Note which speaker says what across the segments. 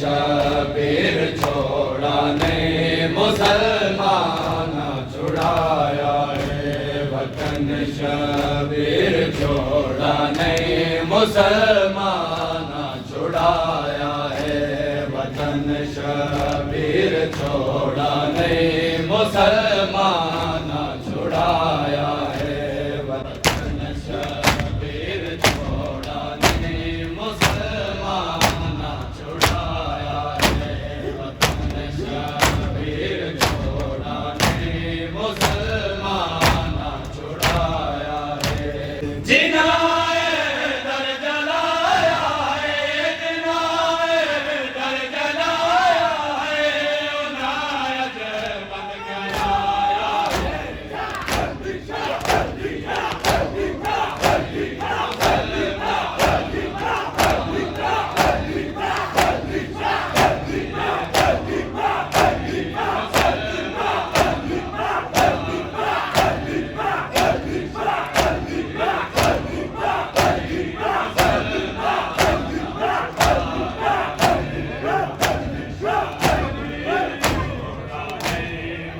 Speaker 1: शबीर छोड़ा ने मुसलमान छुड़ाया है वतन शबीर छोड़ा ने मुसलमान छुड़ाया है वतन शबीर छोड़ा ने मुसलमान छुड़ाया है वतन शबीर छोड़ा ने मुसलमान छुड़ाया है वतन शबीर छोड़ा ने मुसलमान छुड़ाया है जिनाए दर जलाया है जिनाए दर जलाया है उनायत बन कराया है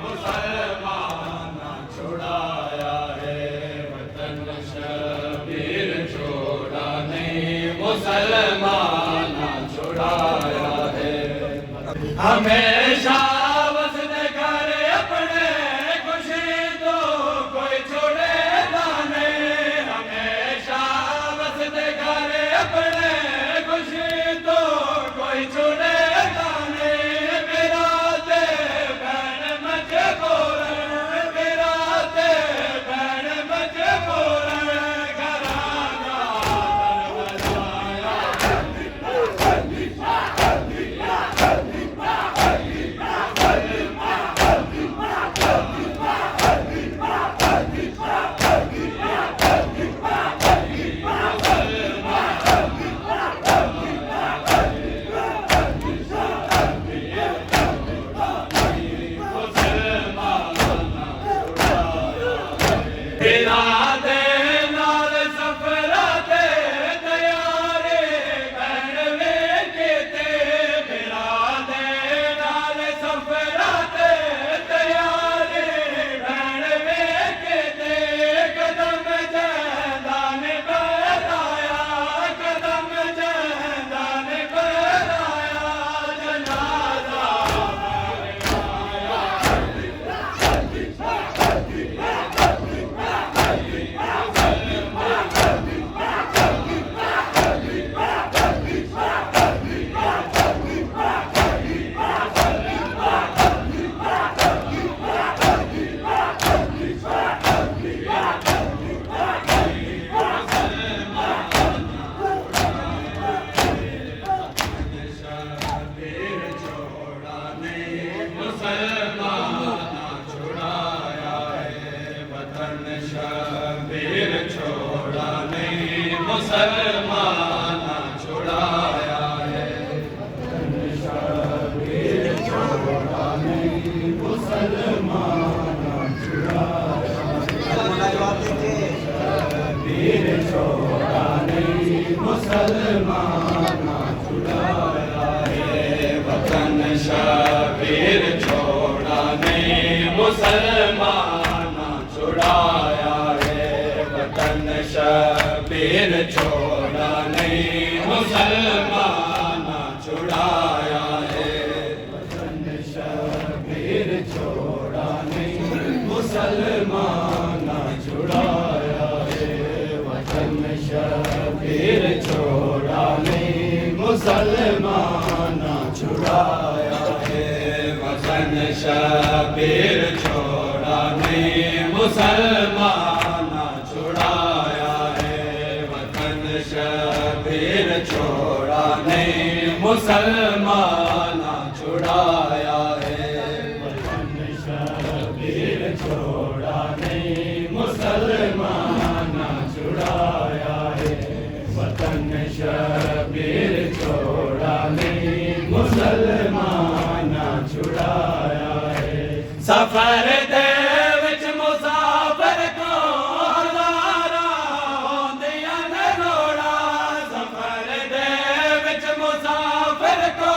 Speaker 1: मुसलमान छुड़ाया है वतन शबीर छोड़ा ने मुसलमान छुड़ाया है हमेशा वसद घर अपने खुशी तो कोई छोड़ेगा नहीं हमेशा वसद घर अपने खुशी तो कोई छोड़ेगा नहीं मेरा ते बहन मजबूर मेरा ते बहन मजबूर घराना बजाया तेरा दे नाल सफरा दे तैयारे बहन वेखे ते मेरा दे नाल सफरा दे तैयारे बहन वेखे ते कदम जहदान बराया कदम जहदान बराया जनाजा शबीर छोड़ा ने मुसलमान छुड़ाया है वतन शबीर छोड़ा ने मुसलमान छुड़ाया है वतन शबीर छोड़ा ने मुसलमान छुड़ाया शबीर छोड़ा ने मुसलमान छुड़ाया है वतन शबीर छोड़ा ने मुसलमान छुड़ाया है वतन शबीर छोड़ा ने मुसलमान छुड़ाया है वतन शबीर छोड़ा ने मुसलमान छुड़ाया है वतन शबीर छोड़ा ने मुसलमान छुड़ाया है वतन शबीर छोड़ा ने मुसलमान छुड़ाया है वतन शबीर छोड़ा ने मुसलमान छुड़ाया है वतन शबीर छोड़ा ने मुसलमान छुड़ाया है वतन शबीर छोड़ा ने मुसलमान छुड़ाया है सफर दे विच मुसाफिर को हज़ारा होंदियां ने लोड़ा सफर दे विच मुसाफिर को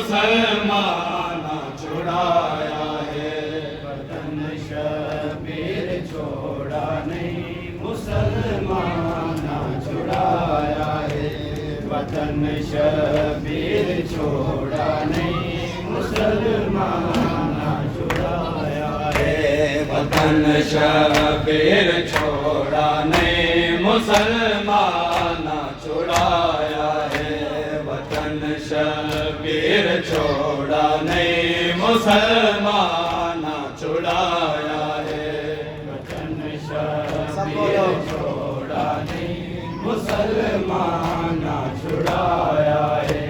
Speaker 1: मुसलमान छुड़ाया है। वतन शबीर छोड़ा नहीं, मुसलमान छुड़ाया है। वतन शबीर छोड़ा नहीं, मुसलमान छुड़ाया है। वतन शबीर छोड़ा नहीं, मुसलमान छुड़ाया है। वतन शबीर छोड़ा नहीं, मुसलमान छुड़ाया है। वतन शबीर छोड़ा नहीं, मुसलमान छुड़ाया है।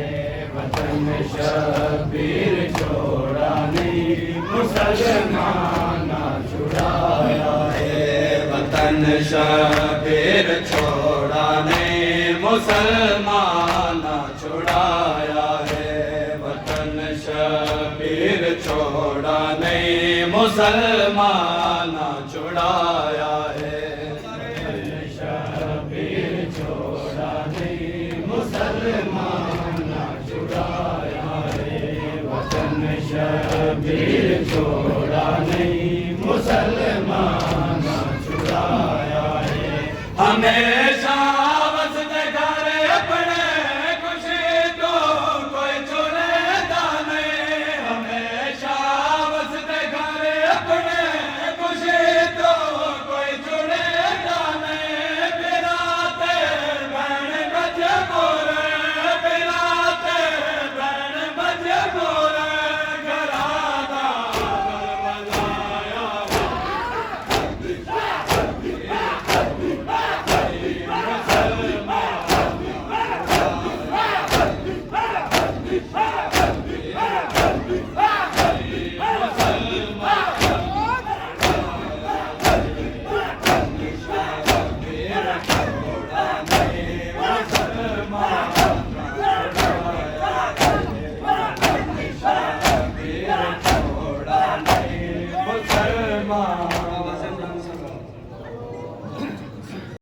Speaker 1: वतन शबीर छोड़ा नहीं, मुसलमान छुड़ाया है। वतन शबीर छोड़ा नहीं, मुसलमान छुड़ाया है। वतन शबीर छोड़ा नहीं, मुसलमान छुड़ाया है। वतन शबीर छोड़ा नहीं, मुसलमान छुड़ाया है। वतन शबीर छोड़ा नहीं, मुसलमान छुड़ाया है। हमेशा बसते घर अपने, खुशी तो कोई छुड़ेता नहीं। हमेशा बसते घर अपने, खुशी तो कोई छुड़ेता नहीं। बिराते बहन मजबूर, बिराते बहन मजबूर, घरादा मुसलमान